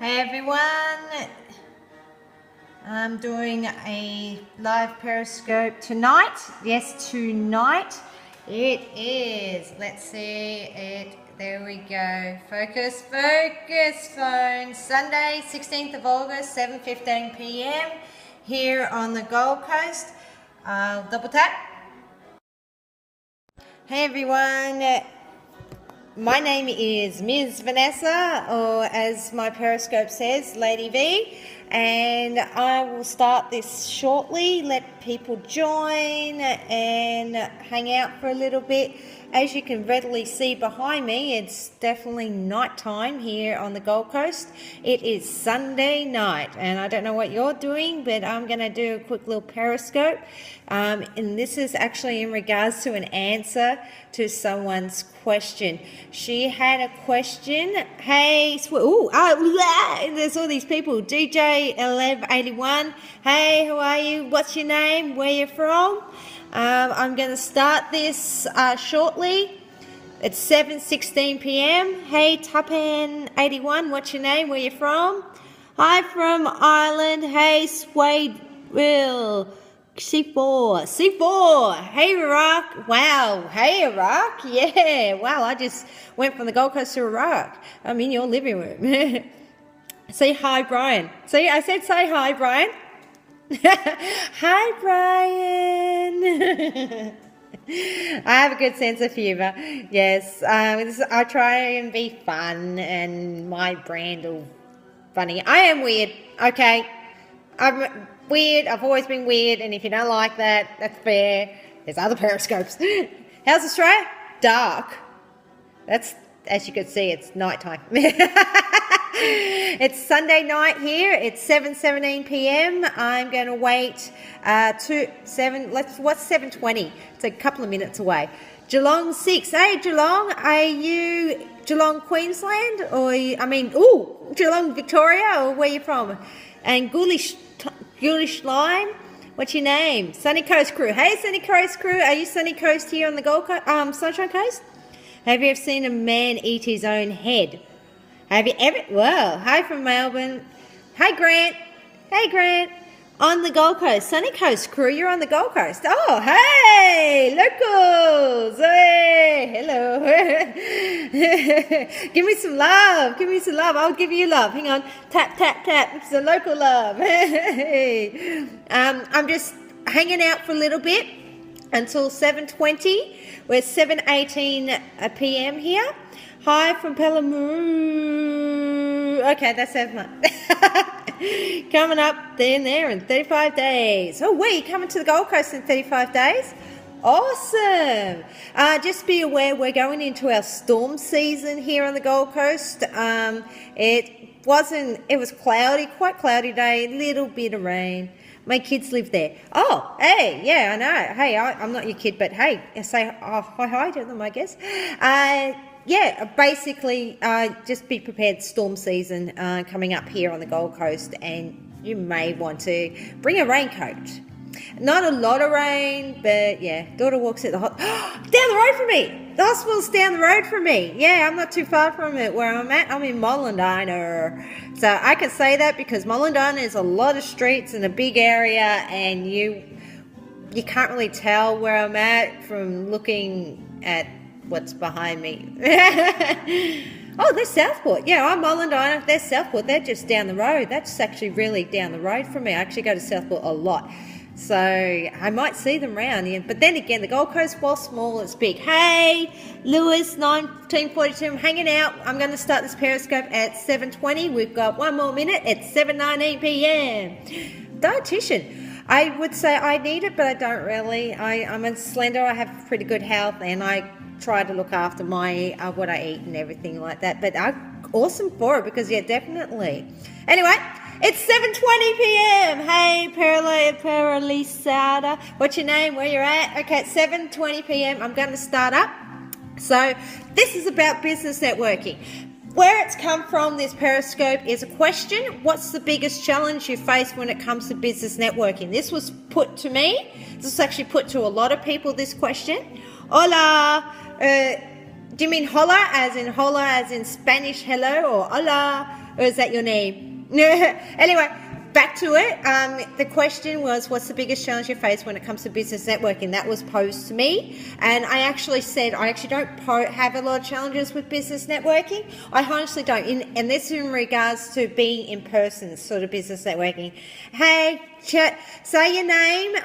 Hey everyone, I'm doing a live Periscope tonight. Yes, tonight it is. Let's see it. There we go. Focus, focus, phone. Sunday, 16th of August, 7:15 p.m. here on the Gold Coast. I'll double tap. Hey everyone. My name is Ms. Vanessa, or as my Periscope says, Lady V, and I will start this shortly, let people join and hang out for a little bit. As you can readily see behind me, it's definitely night time here on the Gold Coast. It is Sunday night, and I don't know what you're doing, but I'm going to do a quick little Periscope. And this is actually in regards to an answer to someone's question. She had a question. Hey, there's all these people. DJ 1181. Hey, how are you? What's your name? Where you from? I'm going to start this shortly. It's 7:16 p.m. Hey, Tapan81. What's your name? Where you from? Hi, from Ireland. Hey, Swade Will. C4. Hey, Iraq. Wow. Hey, Iraq. Yeah. Wow, I just went from the Gold Coast to Iraq. I'm in your living room. Say hi, Brian. See, I said say hi, Brian. Hi, Brian. I have a good sense of humour. Yes. I try and be fun, and my brand of funny. I am weird. Okay. I'm weird. I've always been weird, and if you don't like that, that's fair. There's other Periscopes. How's Australia? Dark. That's, as you can see, it's nighttime. It's Sunday night here. It's 7:17 p.m. I'm going to wait what's 7:20? It's a couple of minutes away. Geelong 6. Hey, Geelong, are you Geelong, Queensland? Or, Geelong, Victoria, or where you from? And Ghoulish Lime, what's your name? Sunny Coast Crew. Hey, Sunny Coast Crew, are you Sunny Coast here on the Gold Coast, Sunshine Coast? Have you ever seen a man eat his own head? Have you ever? Well, hi from Melbourne. Hi, Grant. Hey, Grant. On the Gold Coast. Sunny Coast Crew, you're on the Gold Coast. Oh, hey, locals. Hey, hello. Give me some love. Give me some love. I'll give you love. Hang on. Tap, tap, tap. It's a local love. Hey. I'm just hanging out for a little bit until 7:20. We're 7:18 p.m. here. Hi from Pelamu. Okay, that's much. Coming up there in 35 days. Oh, we coming to the Gold Coast in 35 days? Awesome. Just be aware we're going into our storm season here on the Gold Coast. It was cloudy, quite cloudy day, little bit of rain. My kids live there. Oh, hey, yeah, I know. Hey, I'm not your kid, but hey, say hi to them, I guess. Basically, just be prepared. Storm season coming up here on the Gold Coast, and you may want to bring a raincoat. Not a lot of rain, but yeah, daughter walks at the down the road from me. The hospital's down the road from me. Yeah, I'm not too far from it where I'm at. I'm in Mollendina. So I can say that because Mollendina is a lot of streets in a big area, and you can't really tell where I'm at from looking at what's behind me. Oh, there's Southport. Yeah, I'm Mollendina. There's Southport. They're just down the road. That's actually really down the road from me. I actually go to Southport a lot. So I might see them around. Yeah. But then again, the Gold Coast, while small, it's big. Hey, Lewis, 1942. I'm hanging out. I'm going to start this Periscope at 7:20. We've got one more minute. It's 7:19 p.m. Dietitian. I would say I need it, but I don't really. I'm a slender. I have pretty good health, and I try to look after my what I eat and everything like that. But I'm awesome for it because, yeah, definitely. Anyway, it's 7:20 p.m. Hey, Paralisada. What's your name? Where you're at? Okay, it's 7:20 p.m. I'm going to start up. So this is about business networking. Where it's come from, this Periscope, is a question. What's the biggest challenge you face when it comes to business networking? This was put to me. This was actually put to a lot of people, this question. Hola. Do you mean hola as in Spanish hello, or hola, or is that your name? Anyway, back to it. The question was, what's the biggest challenge you face when it comes to business networking? That was posed to me, and I actually said I actually don't have a lot of challenges with business networking. I honestly don't, and this is in regards to being in person sort of business networking. Hey, chat, say your name.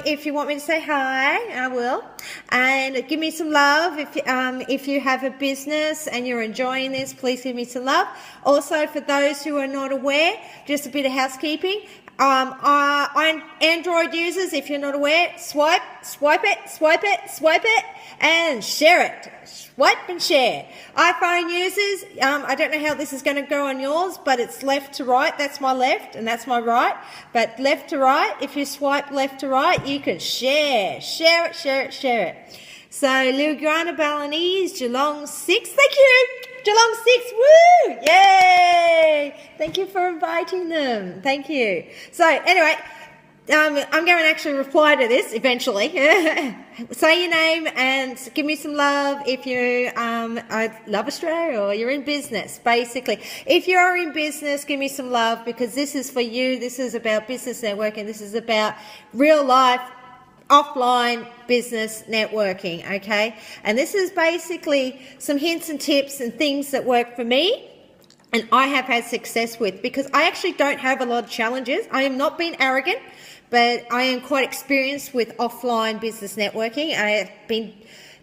If you want me to say hi, I will, and give me some love. If you have a business and you're enjoying this, please give me some love. Also, for those who are not aware, just a bit of housekeeping. Android users, if you're not aware, swipe it, and share it. Swipe and share. iPhone users, I don't know how this is going to go on yours, but it's left to right. That's my left and that's my right. But left to right, if you swipe left to right, you can share it. So, Liliana Balinese, Geelong 6, thank you. Geelong 6, woo! Yay! Thank you for inviting them. Thank you. So, anyway, I'm going to actually reply to this eventually. Say your name and give me some love if you I love Australia or you're in business, basically. If you're in business, give me some love, because this is for you. This is about business networking. This is about real life, offline business networking, okay? And this is basically some hints and tips and things that work for me and I have had success with, because I actually don't have a lot of challenges. I am not being arrogant, but I am quite experienced with offline business networking. I have been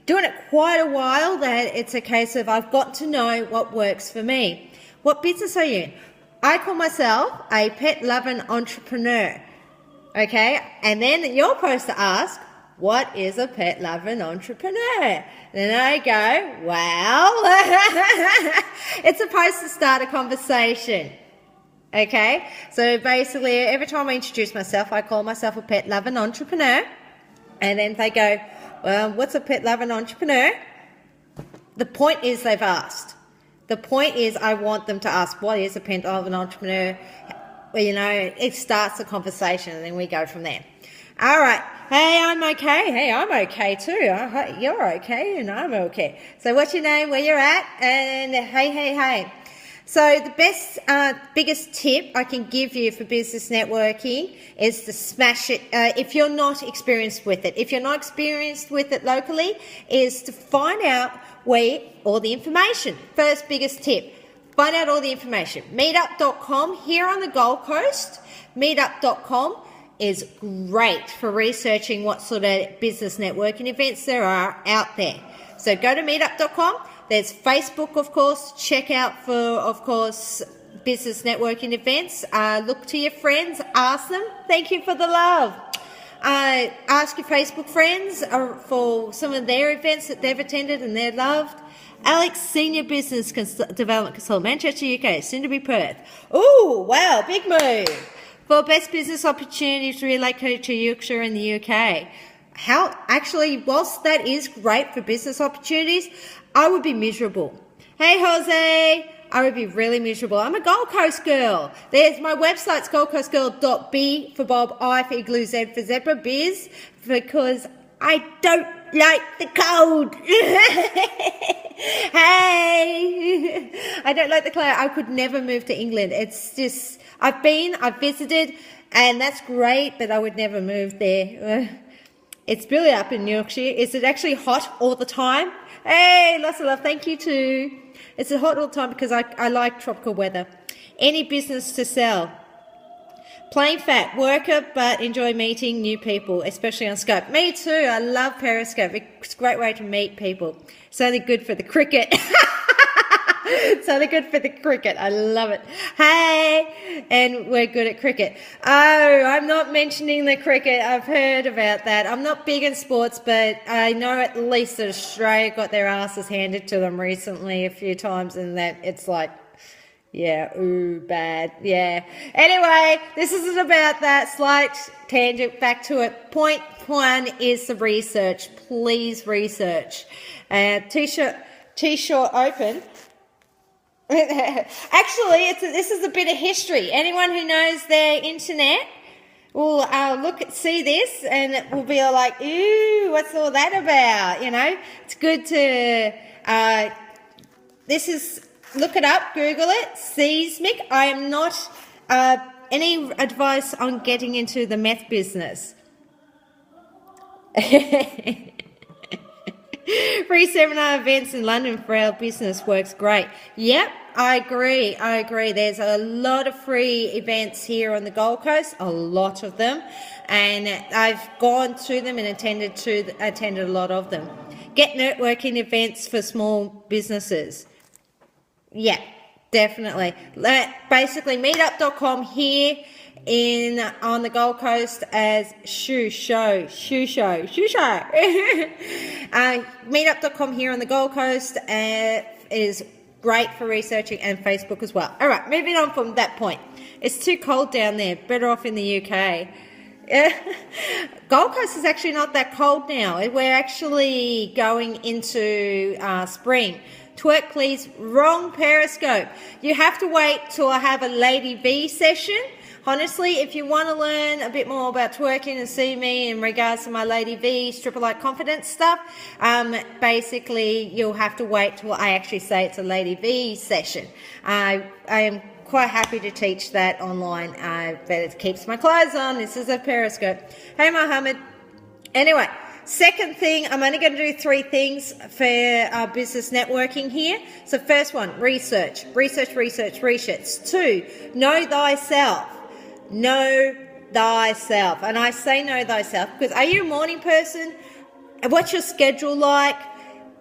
doing it quite a while, that it's a case of I've got to know what works for me. What business are you in? I call myself a pet-loving entrepreneur. Okay, and then you're supposed to ask, what is a pet-loving entrepreneur? Then I go, well, it's supposed to start a conversation. Okay, so basically every time I introduce myself, I call myself a pet-loving entrepreneur. And then they go, well, what's a pet-loving entrepreneur? The point is they've asked. The point is I want them to ask, what is a pet-loving entrepreneur? Well, you know, it starts a conversation and then we go from there. All right. Hey, I'm okay. Hey, I'm okay too. You're okay and I'm okay. So what's your name, where you're at, and hey. So the best, biggest tip I can give you for business networking is to smash it. If you're not experienced with it, locally, is to find out where all the information. First biggest tip. Find out all the information. Meetup.com here on the Gold Coast. Meetup.com is great for researching what sort of business networking events there are out there. So go to meetup.com. There's Facebook, of course. Check out for, of course, business networking events. Look to your friends. Ask them. Thank you for the love. Ask your Facebook friends for some of their events that they've attended and they're loved. Alex, Senior Business Development Consultant, Manchester, UK, soon to be Perth. Ooh, wow, big move. For best business opportunities, relocate to Yorkshire in the UK. Whilst that is great for business opportunities, I would be miserable. Hey, Jose, I would be really miserable. I'm a Gold Coast girl. There's my website's goldcoastgirl.b for Bob, I for Igloo, Z for Zebra, biz, because I don't like the cold. Hey, I don't like the cold. I could never move to England. It's just, I've visited, and that's great, but I would never move there. It's really up in Yorkshire. Is it actually hot all the time? Hey, lots of love. Thank you too. It's hot all the time because I like tropical weather. Any business to sell. Plain fat, worker, but enjoy meeting new people, especially on Skype. Me too. I love Periscope. It's a great way to meet people. It's only good for the cricket. It's only good for the cricket. I love it. Hey, and we're good at cricket. Oh, I'm not mentioning the cricket. I've heard about that. I'm not big in sports, but I know at least that Australia got their asses handed to them recently a few times, and that it's like, yeah, ooh, bad, yeah. Anyway, this isn't about that. Slight tangent, back to it. Point one is the research. Please research. T-shirt open. Actually, this is a bit of history. Anyone who knows their internet will see this and it will be like, ooh, what's all that about? You know, it's good to This is, look it up, Google it, seismic. I am not any advice on getting into the meth business. Free seminar events in London for our business works great. Yep, I agree. There's a lot of free events here on the Gold Coast, a lot of them, and I've gone to them and attended a lot of them. Get networking events for small businesses. Yeah, definitely. Basically, meetup.com here on the Gold Coast as shoe show. Meetup.com here on the Gold Coast is great for researching, and Facebook as well. All right, moving on from that point. It's too cold down there. Better off in the UK. Gold Coast is actually not that cold now. We're actually going into spring. Twerk please, wrong Periscope. You have to wait till I have a Lady V session. Honestly, if you want to learn a bit more about twerking and see me in regards to my Lady V stripper like confidence stuff, basically you'll have to wait till I actually say it's a Lady V session. I am quite happy to teach that online, but it keeps my clothes on. This is a Periscope. Hey Mohammed. Anyway, second thing, I'm only going to do 3 things for business networking here. So first one, research. 2, know thyself. Know thyself. And I say know thyself because are you a morning person? What's your schedule like?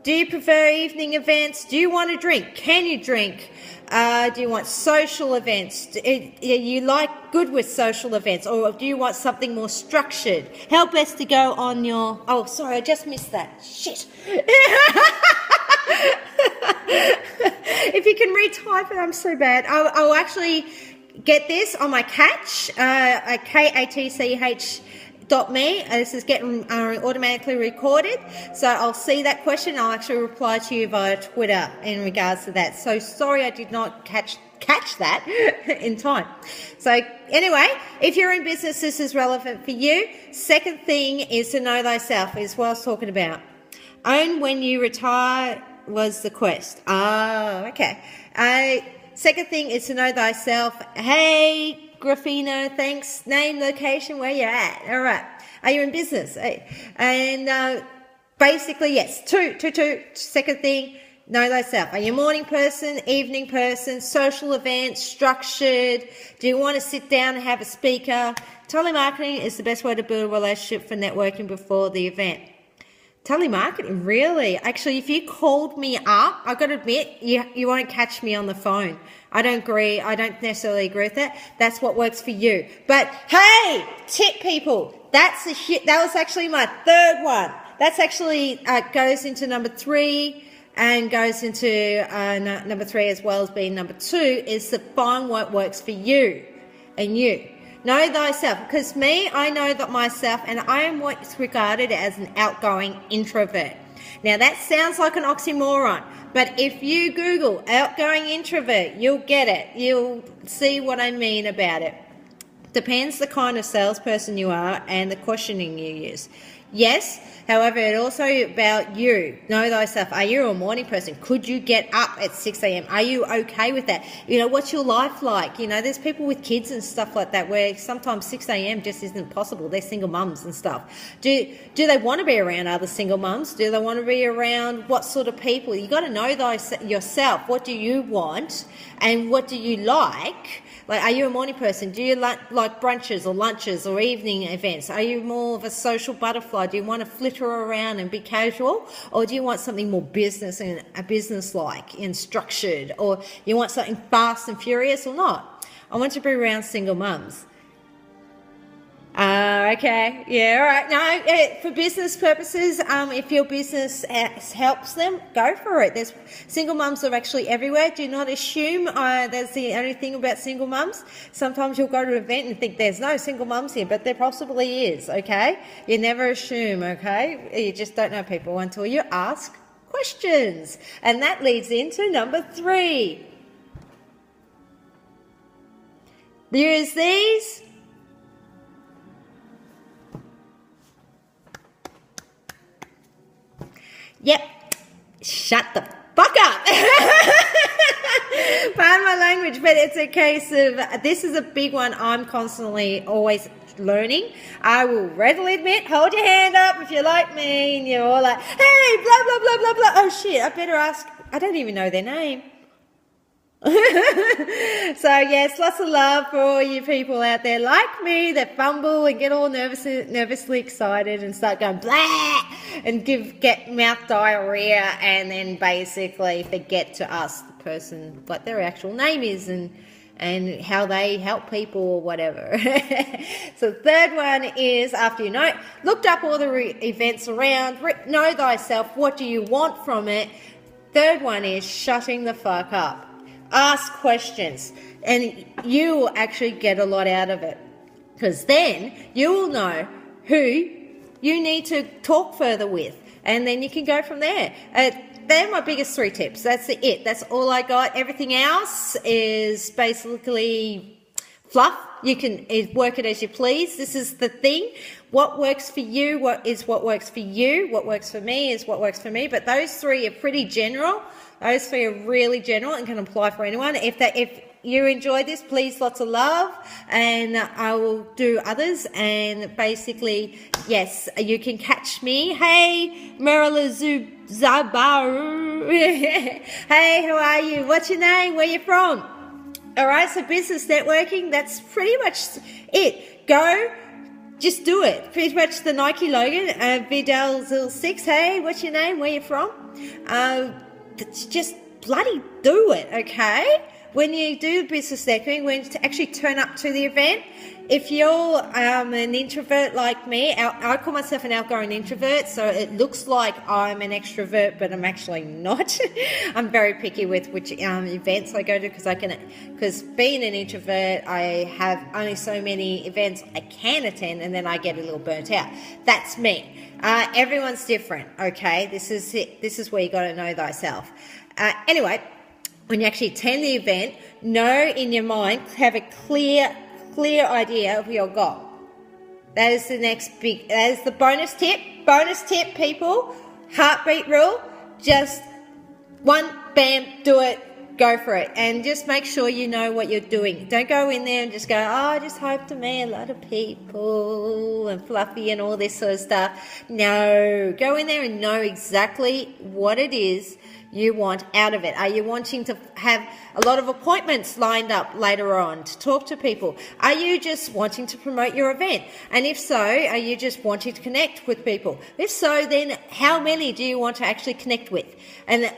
Do you prefer evening events? Do you want to drink? Can you drink? Do you want social events? You like good with social events, or do you want something more structured? How best to go on your... Oh, sorry, I just missed that. Shit. If you can retype it, I'm so bad. I'll actually get this on my Catch, katch.me. This is getting automatically recorded, so I'll see that question. I'll actually reply to you via Twitter in regards to that. So sorry I did not catch that in time. So anyway, if you're in business, this is relevant for you. Second thing is to know thyself, is what I was talking about. Own when you retire was the quest. Oh, okay. Second thing is to know thyself. Hey, Graffino, thanks. Name, location, where you're at. All right. Are you in business? And basically, yes. Two. Second thing, know thyself. Are you a morning person, evening person, social events, structured? Do you want to sit down and have a speaker? Telemarketing is the best way to build a relationship for networking before the event. Telemarketing, really? Actually, if you called me up, I've got to admit, you won't catch me on the phone. I don't agree. I don't necessarily agree with that. That's what works for you. But hey, tip people, that was actually my third one. That's actually goes into number 3 and goes into number 3 as well as being number 2 is to find what works for you and you. Know thyself, because I know that myself, and I am what's regarded as an outgoing introvert. Now that sounds like an oxymoron, but if you Google outgoing introvert, you'll get it. You'll see what I mean about it. Depends the kind of salesperson you are and the questioning you use. Yes, however, it's also about you. Know thyself. Are you a morning person? Could you get up at 6 a.m.? Are you okay with that? What's your life like? There's people with kids and stuff like that where sometimes 6 a.m. just isn't possible. They're single mums and stuff. Do they want to be around other single mums? Do they want to be around what sort of people? You got to know yourself. What do you want and what do you like? Like, are you a morning person? Do you like brunches or lunches or evening events? Are you more of a social butterfly? Do you want to flitter around and be casual? Or do you want something more business-like and structured? Or you want something fast and furious or not? I want to be around single mums. Okay. Yeah, all right. No, for business purposes, if your business helps them, go for it. There's single mums are actually everywhere. Do not assume that's the only thing about single mums. Sometimes you'll go to an event and think there's no single mums here, but there possibly is, okay? You never assume, okay? You just don't know people until you ask questions. And that leads into number 3. Use these. Yep, shut the fuck up. Pardon my language, but it's a case of, this is a big one I'm constantly always learning. I will readily admit, hold your hand up if you're like me and you're all like, hey, blah, blah, blah, blah, blah. Oh shit, I better ask. I don't even know their name. So yes, lots of love for all you people out there like me that fumble and get all nervously excited and start going blah and get mouth diarrhea and then basically forget to ask the person what their actual name is and how they help people or whatever. So the third one is, after you looked up all the events around, know thyself, what do you want from it? Third one is shutting the fuck up. Ask questions, and you will actually get a lot out of it, because then you will know who you need to talk further with, and then you can go from there. They're my biggest 3 tips. That's it. That's all I got. Everything else is basically fluff. You can work it as you please. This is the thing. What works for you, what works for you, what works for me is what works for me. But those 3 are pretty general. Those 3 are really general and can apply for anyone. If you enjoy this, please, lots of love, and I will do others. And basically, yes, you can catch me. Hey, Marilla Zabaru. Hey, how are you? What's your name? Where you from? All right, so business networking, that's pretty much it. Go. Just do it. Pretty much the Nike logo, Vidal06. Hey, what's your name? Where you from? Just bloody do it, okay? When you do business networking, when to actually turn up to the event, if you're an introvert like me, I call myself an outgoing introvert, so it looks like I'm an extrovert, but I'm actually not. I'm very picky with which events I go to, because being an introvert, I have only so many events I can attend, and then I get a little burnt out. That's me. Everyone's different, okay? This is it. This is where you got to know thyself. Anyway, when you actually attend the event, know in your mind, have a clear idea of your goal. That is the that is the bonus tip. Bonus tip, people. Heartbeat rule. Just one, bam, do it. Go for it. And just make sure you know what you're doing. Don't go in there and just go, I just hope to meet a lot of people and fluffy and all this sort of stuff. No. Go in there and know exactly what it is you want out of it. Are you wanting to have a lot of appointments lined up later on to talk to people? Are you just wanting to promote your event? And if so, are you just wanting to connect with people? If so, then how many do you want to actually connect with? And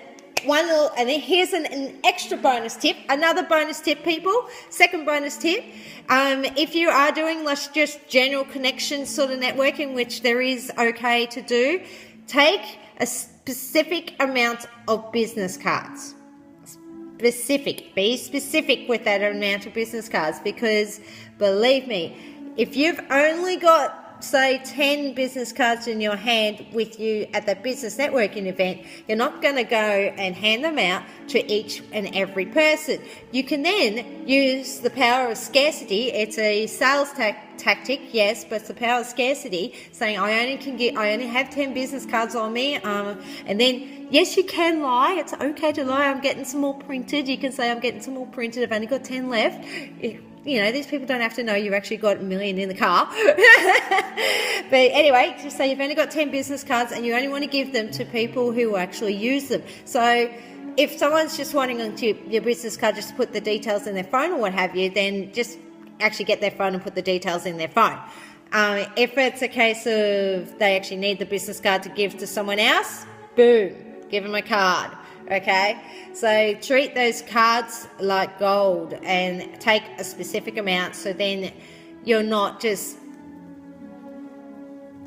then here's an extra bonus tip, another bonus tip, people. Second bonus tip, if you are doing just general connection sort of networking, which there is okay to do, take a specific amount of business cards. Be specific with that amount of business cards, because believe me, if you've only got, say, 10 business cards in your hand with you at the business networking event, you're not going to go and hand them out to each and every person. You can then use the power of scarcity. It's a sales tactic, yes, but it's the power of scarcity, saying I only have 10 business cards on me, and then yes, you can lie. It's okay to lie. I'm getting some more printed. You can say I'm getting some more printed. I've only got 10 left. These people don't have to know you've actually got 1 million in the car. But anyway, just say you've only got 10 business cards and you only want to give them to people who actually use them. So if someone's just wanting your business card just to put the details in their phone or what have you, then just actually get their phone and put the details in their phone. If it's a case of they actually need the business card to give to someone else, boom, give them a card. Okay, so treat those cards like gold and take a specific amount, so then you're not just,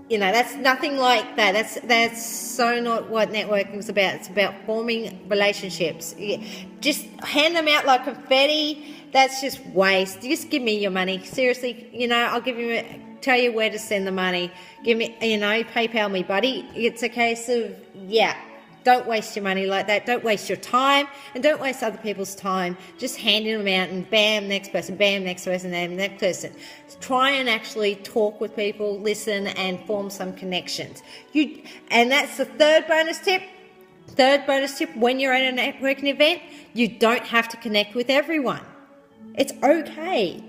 that's nothing like that. That's so not what networking is about. It's about forming relationships. Just hand them out like confetti. That's just waste. Just give me your money. Seriously, I'll tell you where to send the money. Give me, PayPal me, buddy. It's a case of, don't waste your money like that. Don't waste your time, and don't waste other people's time just handing them out and bam, next person, bam, next person, bam, next person. Try and actually talk with people, listen, and form some connections. And that's the third bonus tip. Third bonus tip, when you're at a networking event, you don't have to connect with everyone. It's okay.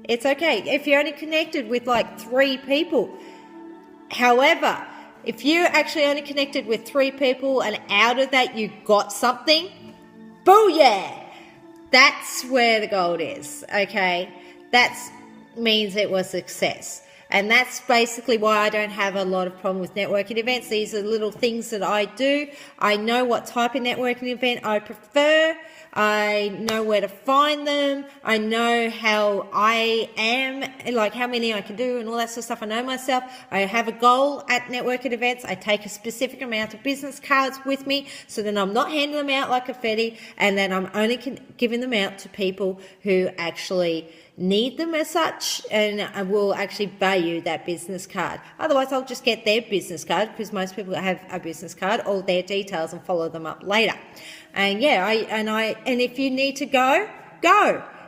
It's okay. If you're only connected with like 3 people. However, if you actually only connected with 3 people and out of that you got something, booyah! That's where the gold is, okay? That means it was success. And that's basically why I don't have a lot of problem with networking events. These are little things that I do. I know what type of networking event I prefer. I know where to find them. I know how I am, like how many I can do and all that sort of stuff. I know myself. I have a goal at networking events. I take a specific amount of business cards with me so that I'm not handing them out like confetti, and that I'm only giving them out to people who actually need them as such, and I will actually value that business card. Otherwise, I'll just get their business card, because most people have a business card, all their details, and follow them up later. And yeah, and if you need to go.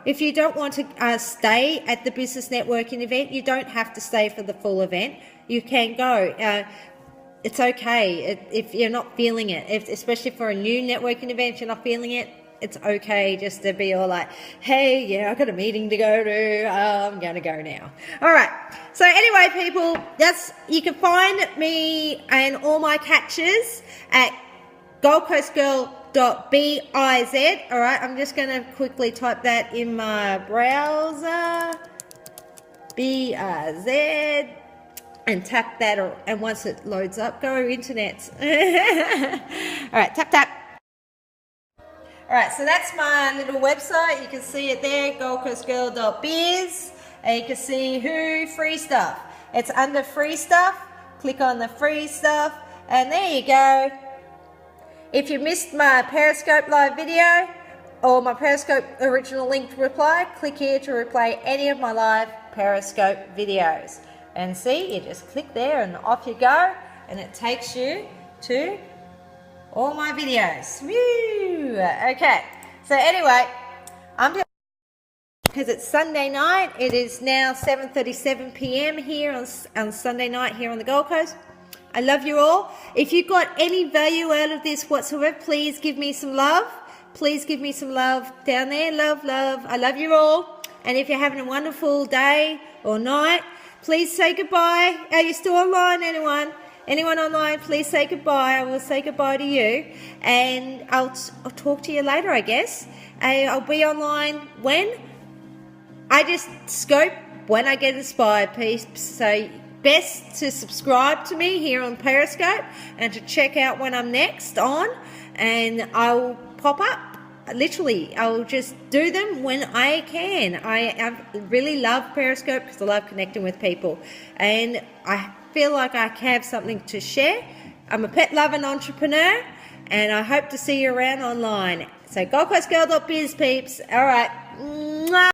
If you don't want to stay at the business networking event, you don't have to stay for the full event. You can go. It's okay if you're not feeling it, especially for a new networking event, if you're not feeling it. It's okay just to be all like, hey, yeah, I've got a meeting to go to. I'm going to go now. All right. So anyway, people, you can find me and all my catches at goldcoastgirl.biz. All right. I'm just going to quickly type that in my browser. BIZ. And tap that, and once it loads up, go internet. All right. Tap. All right, so that's my little website. You can see it there, goldcoastgirl.biz, and you can see free stuff. It's under free stuff. Click on the free stuff, and there you go. If you missed my Periscope live video or my Periscope original linked reply, click here to replay any of my live Periscope videos. And see, you just click there and off you go, and it takes you to all my videos. Woo! Okay, so anyway, I'm just, because it's Sunday night, it is now 7:37 p.m. here on Sunday night here on the Gold Coast. I love you all. If you got any value out of this whatsoever, please give me some love. Please give me some love down there. Love. I love you all. And if you're having a wonderful day or night, please say goodbye. Are you still online, anyone? Anyone online, please say goodbye. I will say goodbye to you. And I'll talk to you later, I guess. I'll be online when? I just scope when I get inspired, please. So best to subscribe to me here on Periscope and to check out when I'm next on. And I'll pop up. Literally, I'll just do them when I can. I really love Periscope because I love connecting with people. And I feel like I have something to share. I'm a pet loving entrepreneur, and I hope to see you around online. So goldcoastgirl.biz, peeps. All right. Mwah.